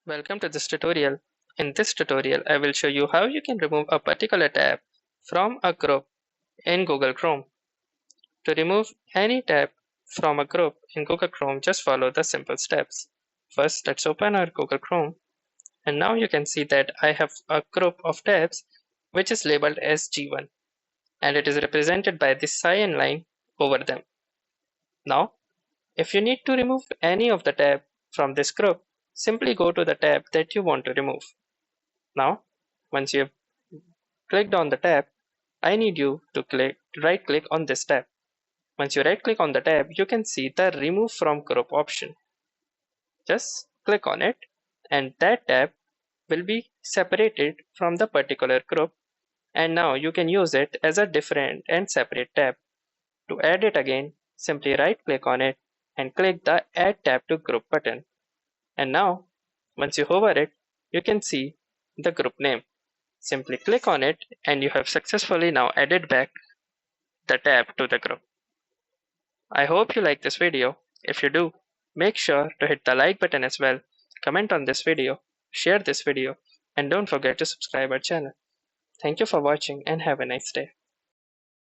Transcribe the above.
Welcome to this tutorial. In this tutorial, I will show you how you can remove a particular tab from a group in Google Chrome. To remove any tab from a group in Google Chrome, just follow the simple steps. First, let's open our Google Chrome. And now you can see that I have a group of tabs which is labeled as G1. And it is represented by this cyan line over them. Now, if you need to remove any of the tab from this group, simply go to the tab that you want to remove. Now, once you have clicked on the tab, I need you to right click on this tab. Once you right click on the tab, you can see the remove from group option. Just click on it and that tab will be separated from the particular group, and now you can use it as a different and separate tab. To add it again, simply right click on it and click the add tab to group button. And now once you hover it, you can see the group name. Simply click on it and you have successfully now added back the tab to the group. I hope you like this video. If you do, make sure to hit the like button as well, comment on this video, share this video, and don't forget to subscribe our channel. Thank you for watching and have a nice day.